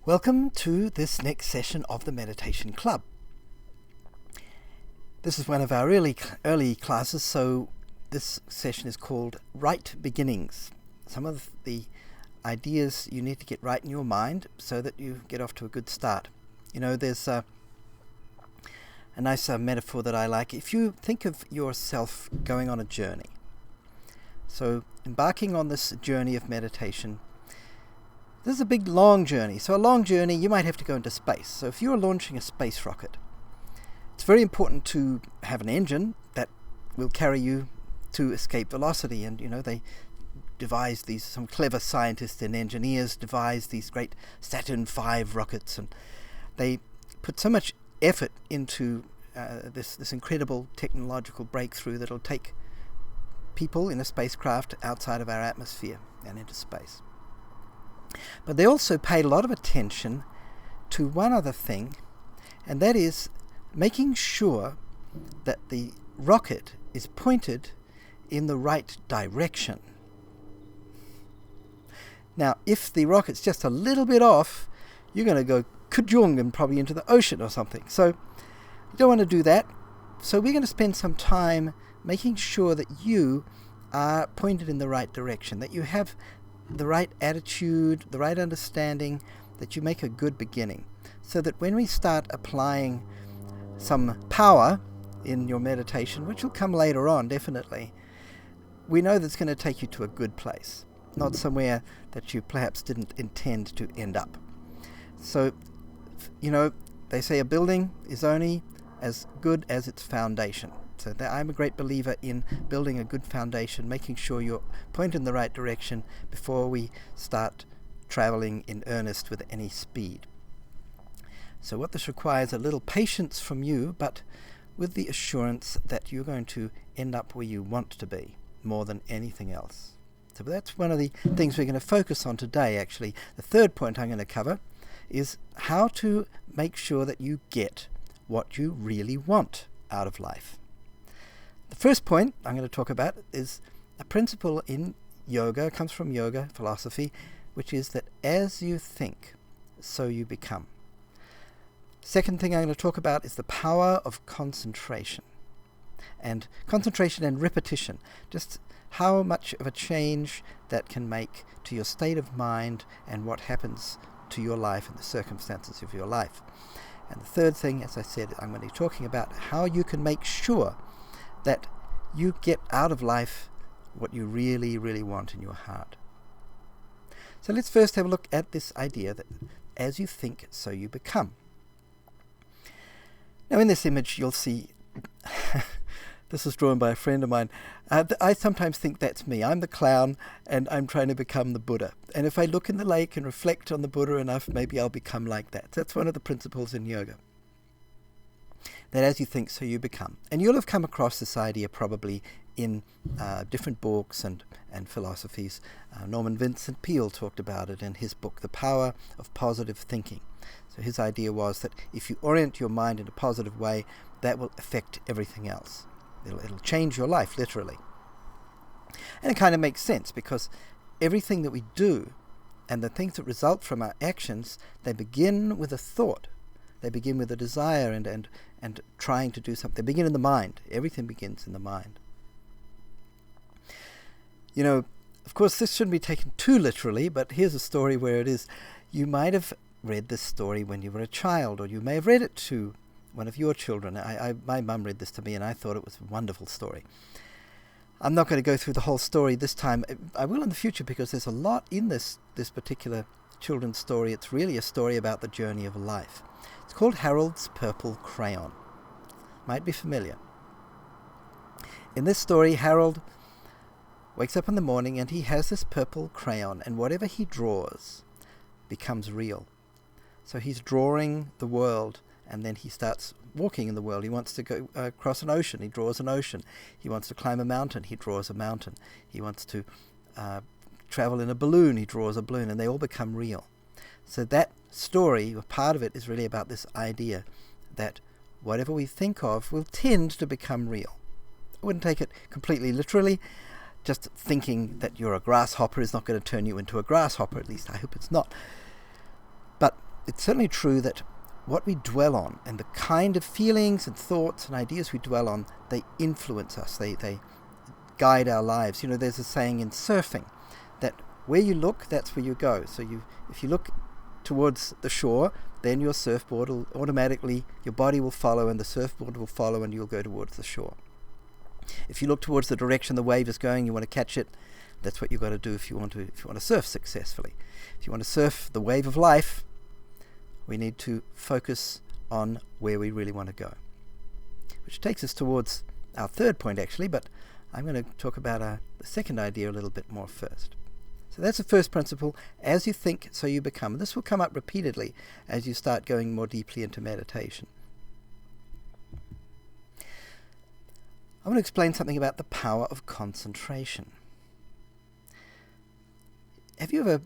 Welcome to this next session of the Meditation Club. This is one of our really early classes, so this session is called Right Beginnings. Some of the ideas you need to get right in your mind so that you get off to a good start. You know, there's a nice metaphor that I like. If you think of yourself going on a journey, so embarking on this journey of meditation, this is a big long journey. So a long journey, you might have to go into space. So if you're launching a space rocket, it's very important to have an engine that will carry you to escape velocity. And, you know, they devised these, some clever scientists and engineers devised these great Saturn V rockets. And they put so much effort into this incredible technological breakthrough that will take people in a spacecraft outside of our atmosphere and into space. But they also paid a lot of attention to one other thing, and that is making sure that the rocket is pointed in the right direction. Now, if the rocket's just a little bit off, you're going to go kajong and probably into the ocean or something. So you don't want to do that. So we're going to spend some time making sure that you are pointed in the right direction, that you have the right attitude, the right understanding, that you make a good beginning, so that when we start applying some power in your meditation, which will come later on definitely, we know that's going to take you to a good place, not somewhere that you perhaps didn't intend to end up. So, you know, they say a building is only as good as its foundation. So I'm a great believer in building a good foundation, making sure you're pointed in the right direction before we start traveling in earnest with any speed. So what this requires a little patience from you, but with the assurance that you're going to end up where you want to be more than anything else. So that's one of the things we're going to focus on today, actually. The third point I'm going to cover is how to make sure that you get what you really want out of life. The first point I'm going to talk about is a principle in yoga, comes from yoga philosophy, which is that as you think, so you become. Second thing I'm going to talk about is the power of concentration. And concentration and repetition, just how much of a change that can make to your state of mind and what happens to your life and the circumstances of your life. And the third thing, as I said, I'm going to be talking about how you can make sure that you get out of life what you really, really want in your heart. So let's first have a look at this idea that as you think, so you become. Now in this image you'll see, this was drawn by a friend of mine. I sometimes think that's me. I'm the clown and I'm trying to become the Buddha. And if I look in the lake and reflect on the Buddha enough, maybe I'll become like that. That's one of the principles in yoga. That as you think, so you become. And you'll have come across this idea probably in different books and philosophies. Norman Vincent Peale talked about it in his book, The Power of Positive Thinking. So his idea was that if you orient your mind in a positive way, that will affect everything else. It'll change your life, literally. And it kind of makes sense, because everything that we do and the things that result from our actions, they begin with a thought. They begin with a desire and trying to do something. They begin in the mind. Everything begins in the mind. You know, of course, this shouldn't be taken too literally, but here's a story where it is. You might have read this story when you were a child, or you may have read it to one of your children. My mum read this to me, and I thought it was a wonderful story. I'm not going to go through the whole story this time. I will in the future, because there's a lot in this particular children's story. It's really a story about the journey of life. It's called Harold's Purple Crayon. Might be familiar. In this story, Harold wakes up in the morning and he has this purple crayon, and whatever he draws becomes real. So he's drawing the world, and then he starts walking in the world. He wants to go across an ocean. He draws an ocean. He wants to climb a mountain. He draws a mountain. He wants to travel in a balloon. He draws a balloon, and they all become real. So that story, part of it, is really about this idea that whatever we think of will tend to become real. I wouldn't take it completely literally. Just thinking that you're a grasshopper is not going to turn you into a grasshopper, at least I hope it's not. But it's certainly true that what we dwell on and the kind of feelings and thoughts and ideas we dwell on, they influence us. They guide our lives. There's a saying in surfing that where you look, that's where you go. So if you look towards the shore, then your surfboard will automatically, your body will follow and the surfboard will follow and you'll go towards the shore. If you look towards the direction the wave is going, you want to catch it, that's what you've got to do if you want to surf successfully. If you want to surf the wave of life, we need to focus on where we really want to go. Which takes us towards our third point actually, but I'm going to talk about the second idea a little bit more first. So that's the first principle. As you think, so you become. This will come up repeatedly as you start going more deeply into meditation. I want to explain something about the power of concentration. Have you ever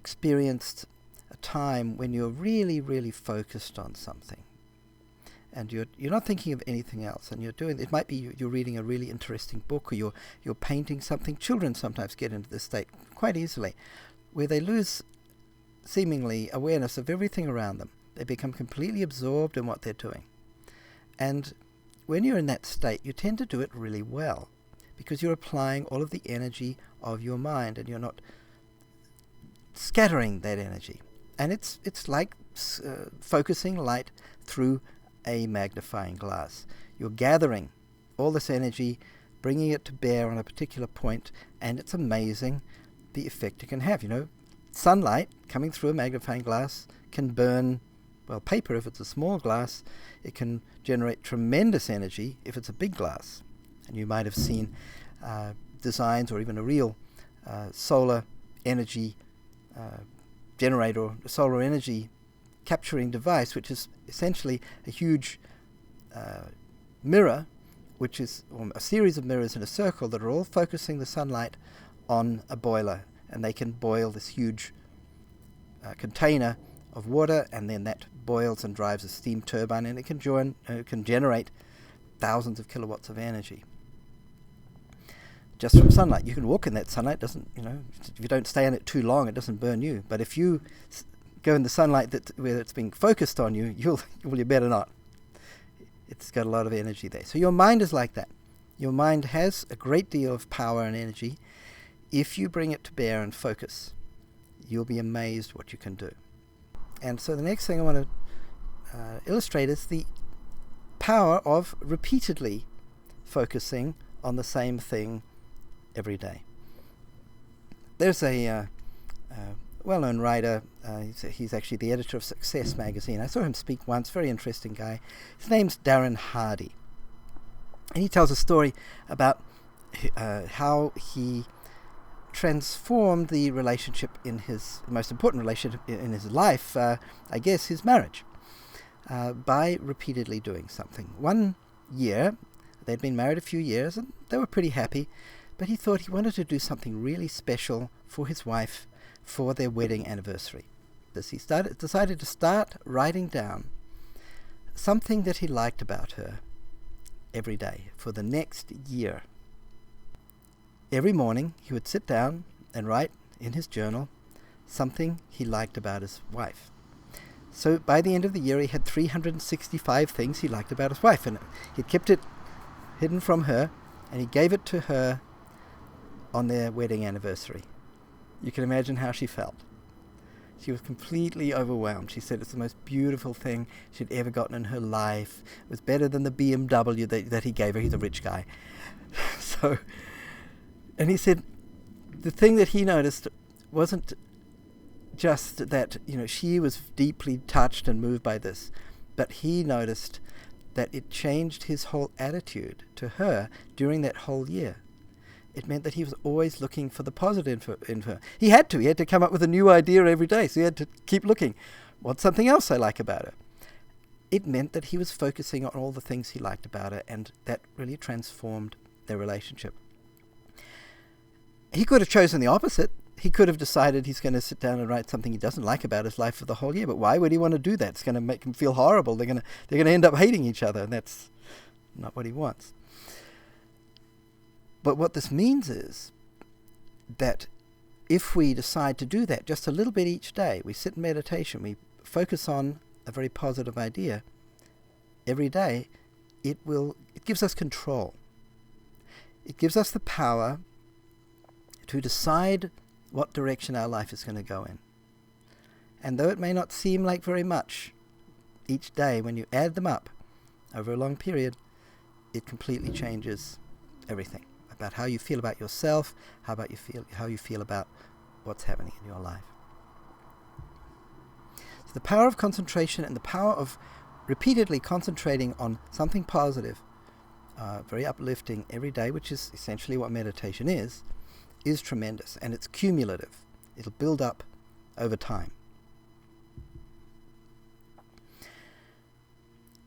experienced a time when you're really, really focused on something and you're not thinking of anything else, and it might be you're reading a really interesting book, or you're painting something. Children sometimes get into this state quite easily, where they lose seemingly awareness of everything around them. They become completely absorbed in what they're doing. And when you're in that state, you tend to do it really well, because you're applying all of the energy of your mind, and you're not scattering that energy. And it's like focusing light through a magnifying glass. You're gathering all this energy, bringing it to bear on a particular point, and it's amazing the effect it can have. Sunlight coming through a magnifying glass can burn, paper if it's a small glass. It can generate tremendous energy if it's a big glass. And you might have seen designs, or even a real solar energy generator, or solar energy capturing device, which is essentially a huge mirror, which is a series of mirrors in a circle that are all focusing the sunlight on a boiler, and they can boil this huge container of water, and then that boils and drives a steam turbine, and it can generate thousands of kilowatts of energy just from sunlight. You can walk in that sunlight. If you don't stay in it too long, it doesn't burn you. But if you go in the sunlight where it's being focused on you, you better not. It's got a lot of energy there. So your mind is like that. Your mind has a great deal of power and energy. If you bring it to bear and focus, you'll be amazed what you can do. And so the next thing I want to illustrate is the power of repeatedly focusing on the same thing every day. There's a well-known writer. He's actually the editor of Success magazine. I saw him speak once. Very interesting guy. His name's Darren Hardy, and he tells a story about how he transformed the relationship in his most important relationship in his life, I guess his marriage, by repeatedly doing something. One year, they'd been married a few years and they were pretty happy, but he thought he wanted to do something really special for his wife for their wedding anniversary. He decided to start writing down something that he liked about her every day for the next year. Every morning he would sit down and write in his journal something he liked about his wife. So by the end of the year he had 365 things he liked about his wife, and he'd kept it hidden from her, and he gave it to her on their wedding anniversary. You can imagine how she felt. She was completely overwhelmed. She said it's the most beautiful thing she'd ever gotten in her life. It was better than the BMW that he gave her. He's a rich guy. And he said the thing that he noticed wasn't just that, she was deeply touched and moved by this, but he noticed that it changed his whole attitude to her during that whole year. It meant that he was always looking for the positive in her. He had to come up with a new idea every day, so he had to keep looking. What's something else I like about her? It meant that he was focusing on all the things he liked about her, and that really transformed their relationship. He could have chosen the opposite. He could have decided he's going to sit down and write something he doesn't like about his life for the whole year. But why would he want to do that? It's going to make him feel horrible. They're going to end up hating each other, and that's not what he wants. But what this means is that if we decide to do that just a little bit each day, we sit in meditation, we focus on a very positive idea every day, it gives us control. It gives us the power to decide what direction our life is going to go in. And though it may not seem like very much each day, when you add them up over a long period, it completely changes everything about how you feel about yourself, how you feel about what's happening in your life. So the power of concentration and the power of repeatedly concentrating on something positive, very uplifting every day, which is essentially what meditation is tremendous, and it's cumulative. It'll build up over time.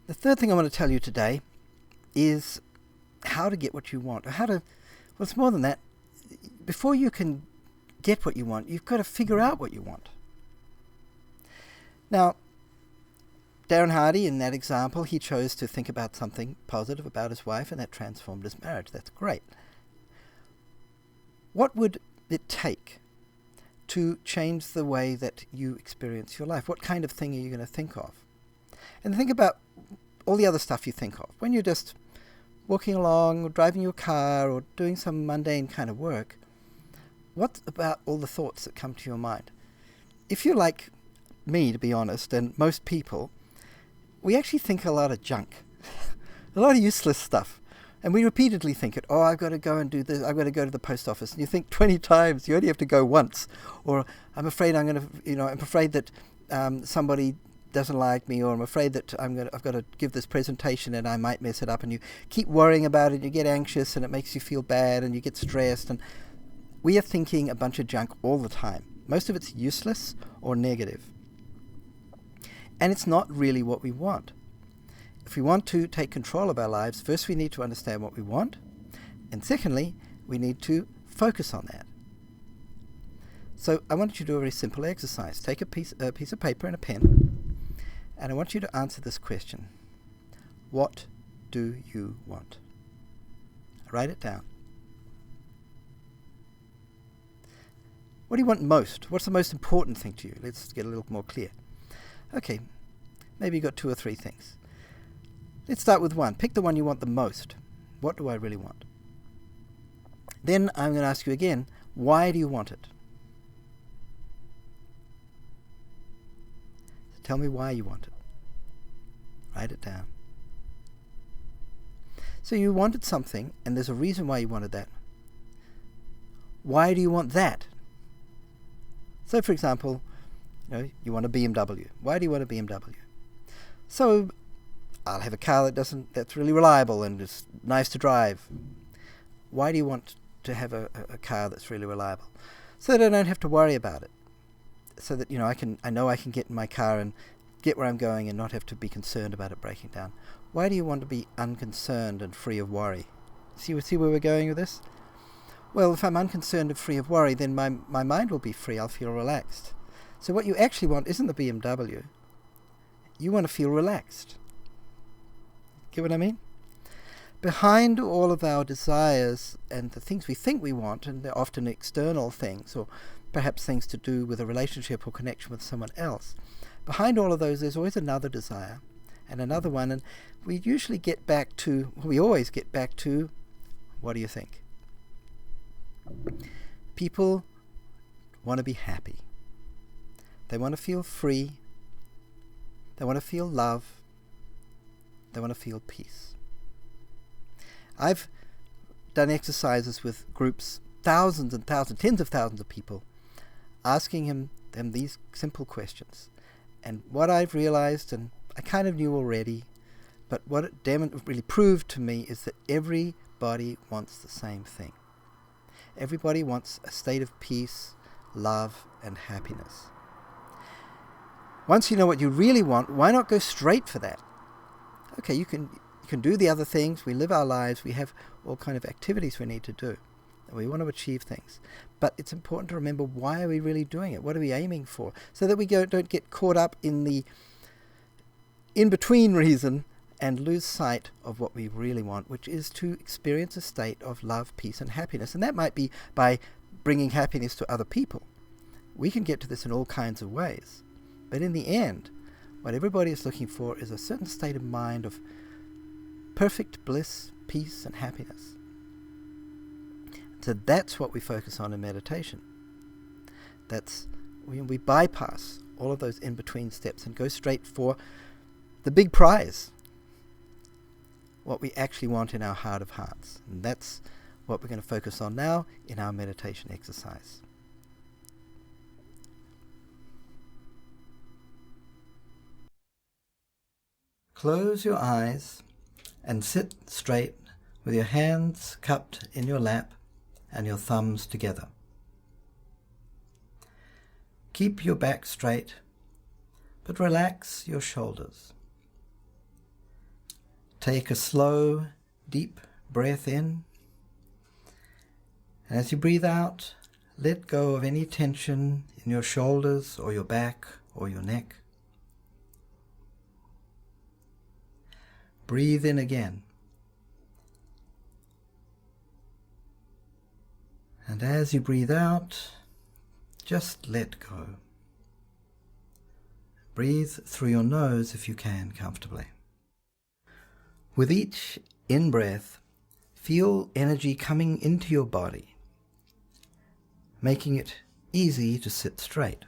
The third thing I want to tell you today is how to get what you want, or well, it's more than that. Before you can get what you want, you've got to figure out what you want. Now, Darren Hardy, in that example, he chose to think about something positive about his wife, and that transformed his marriage. That's great. What would it take to change the way that you experience your life? What kind of thing are you going to think of? And think about all the other stuff you think of. When you're just walking along, or driving your car, or doing some mundane kind of work, what about all the thoughts that come to your mind? If you're like me, to be honest, and most people, we actually think a lot of junk, a lot of useless stuff. And we repeatedly think it, I've got to go and do this, I've got to go to the post office. And you think 20 times, you only have to go once. Or I'm afraid I'm afraid that somebody doesn't like me, or I'm afraid that I've got to give this presentation and I might mess it up. And you keep worrying about it, you get anxious, and it makes you feel bad, and you get stressed. And we are thinking a bunch of junk all the time. Most of it's useless or negative. And it's not really what we want. If we want to take control of our lives, first we need to understand what we want, and secondly, we need to focus on that. So I want you to do a very simple exercise. Take a piece of paper and a pen, and I want you to answer this question. What do you want? Write it down. What do you want most? What's the most important thing to you? Let's get a little more clear. Okay, maybe you've got 2 or 3 things. Let's start with one. Pick the one you want the most. What do I really want? Then I'm going to ask you again, why do you want it? So tell me why you want it. Write it down. So you wanted something, and there's a reason why you wanted that. Why do you want that? So, for example, you want a BMW. Why do you want a BMW? So, I'll have a car that's really reliable and is nice to drive. Why do you want to have a car that's really reliable? So that I don't have to worry about it. So that I know I can get in my car and get where I'm going and not have to be concerned about it breaking down. Why do you want to be unconcerned and free of worry? See where we're going with this? Well, if I'm unconcerned and free of worry, then my mind will be free. I'll feel relaxed. So what you actually want isn't the BMW. You want to feel relaxed. Get what I mean? Behind all of our desires and the things we think we want, and they're often external things, or perhaps things to do with a relationship or connection with someone else, behind all of those there's always another desire and another one, and we always get back to, what do you think? People want to be happy. They want to feel free. They want to feel love. They want to feel peace. I've done exercises with groups, thousands and thousands, tens of thousands of people, asking them these simple questions. And what I've realized, and I kind of knew already, but what it really proved to me is that everybody wants the same thing. Everybody wants a state of peace, love, and happiness. Once you know what you really want, why not go straight for that? Okay, you can do the other things. We live our lives. We have all kind of activities we need to do. And we want to achieve things. But it's important to remember, why are we really doing it? What are we aiming for? So that we don't get caught up in the in-between reason and lose sight of what we really want, which is to experience a state of love, peace, and happiness. And that might be by bringing happiness to other people. We can get to this in all kinds of ways. But in the end, what everybody is looking for is a certain state of mind of perfect bliss, peace, and happiness. So that's what we focus on in meditation. That's when we bypass all of those in-between steps and go straight for the big prize, what we actually want in our heart of hearts. And that's what we're going to focus on now in our meditation exercise. Close your eyes and sit straight with your hands cupped in your lap and your thumbs together. Keep your back straight, but relax your shoulders. Take a slow, deep breath in, and as you breathe out, let go of any tension in your shoulders or your back or your neck. Breathe in again. And as you breathe out, just let go. Breathe through your nose if you can comfortably. With each in-breath, feel energy coming into your body, making it easy to sit straight.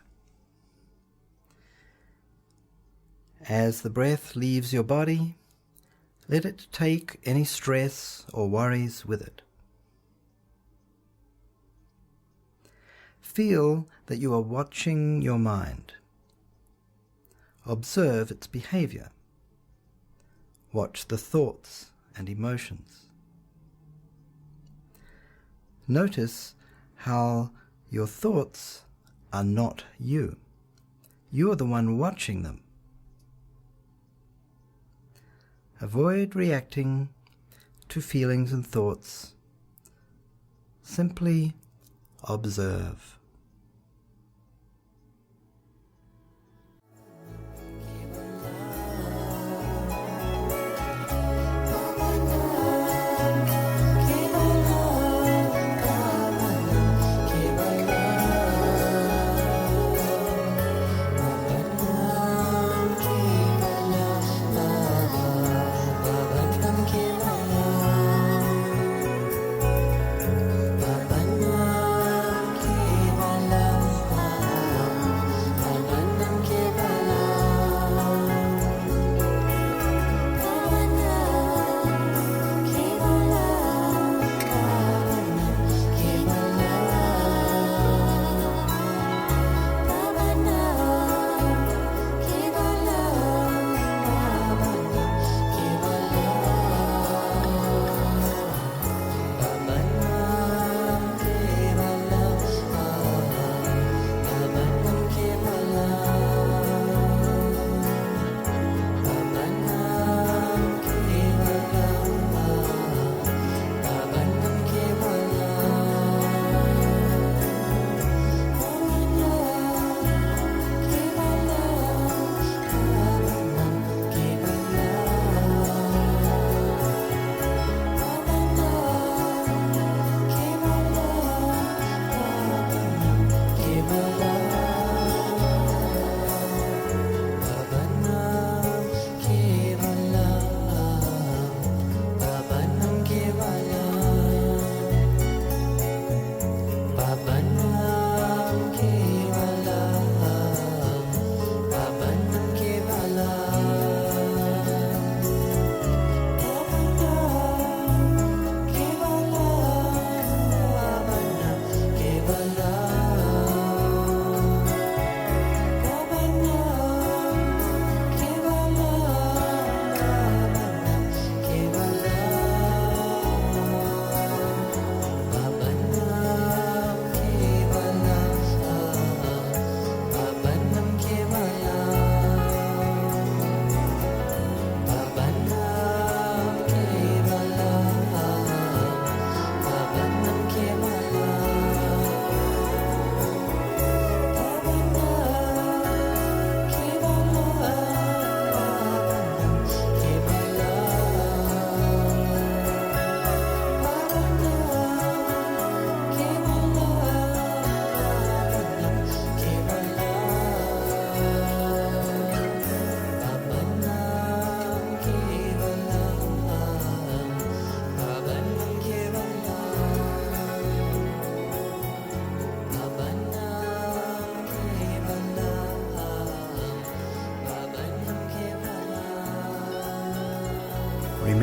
As the breath leaves your body, let it take any stress or worries with it. Feel that you are watching your mind. Observe its behavior. Watch the thoughts and emotions. Notice how your thoughts are not you. You are the one watching them. Avoid reacting to feelings and thoughts. Simply observe.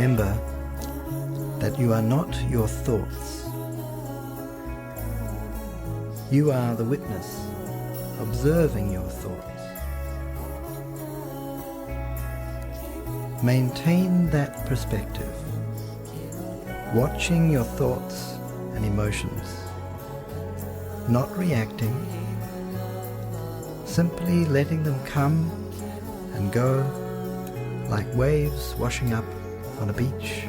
remember that you are not your thoughts. You are the witness, observing your thoughts. Maintain that perspective, watching your thoughts and emotions, not reacting, simply letting them come and go like waves washing up on a beach.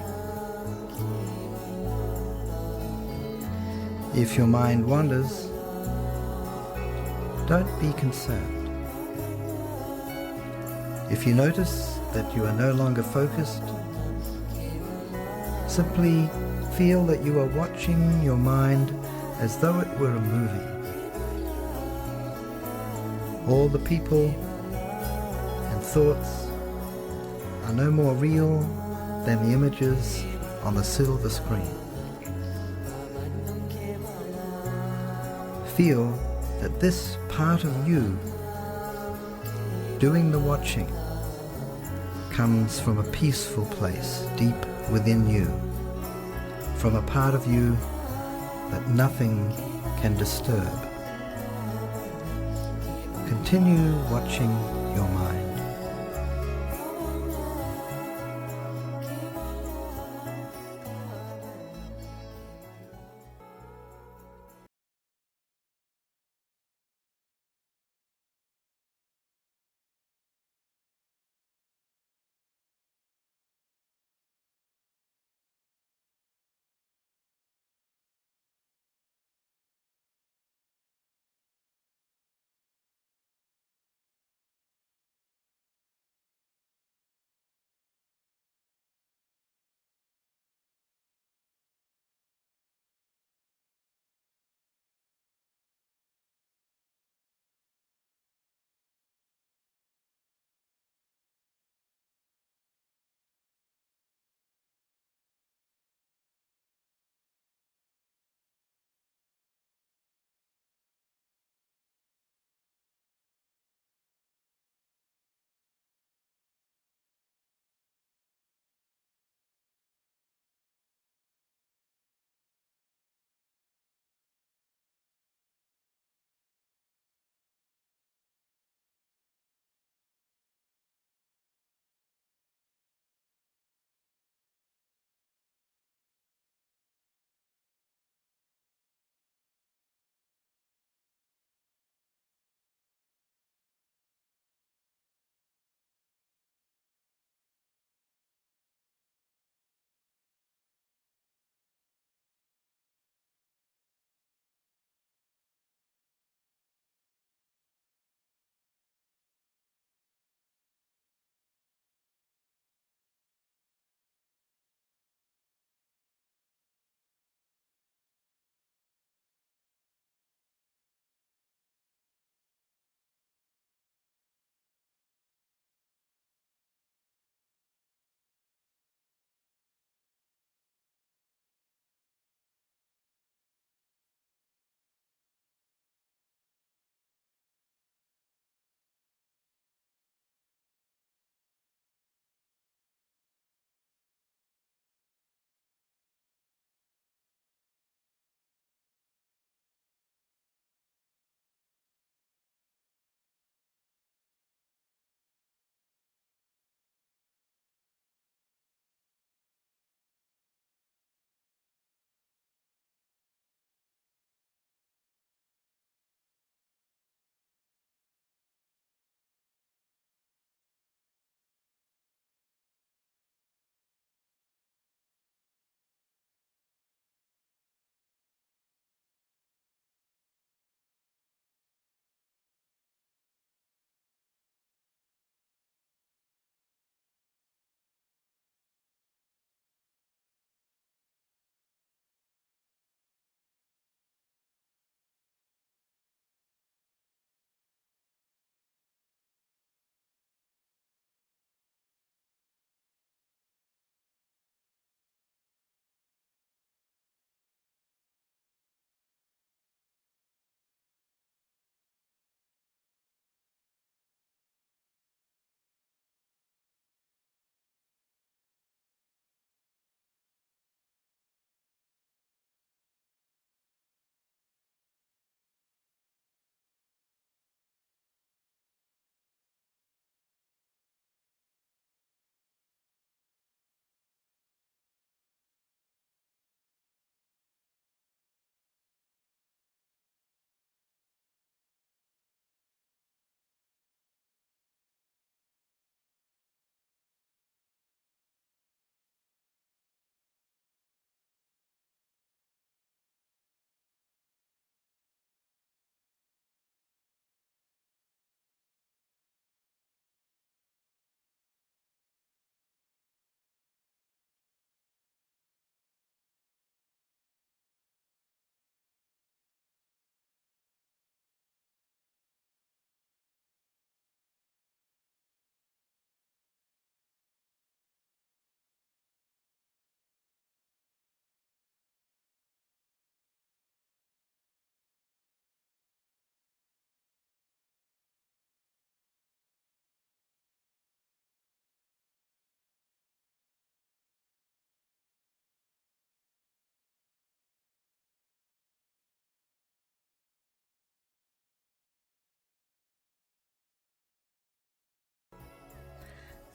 If your mind wanders, don't be concerned. If you notice that you are no longer focused, simply feel that you are watching your mind as though it were a movie. All the people and thoughts are no more real than the images on the silver screen. Feel that this part of you doing the watching comes from a peaceful place deep within you, from a part of you that nothing can disturb. Continue watching your mind.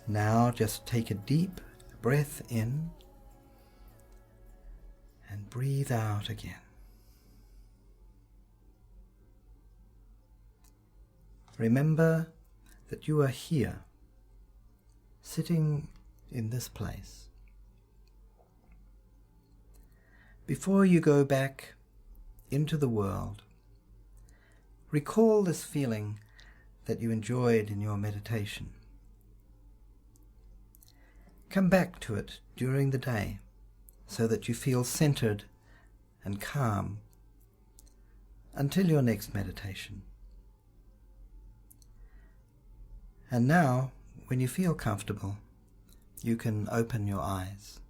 Now just take a deep breath in and breathe out again. Remember that you are here, sitting in this place. Before you go back into the world, recall this feeling that you enjoyed in your meditation. Come back to it during the day so that you feel centered and calm until your next meditation. And now, when you feel comfortable, you can open your eyes.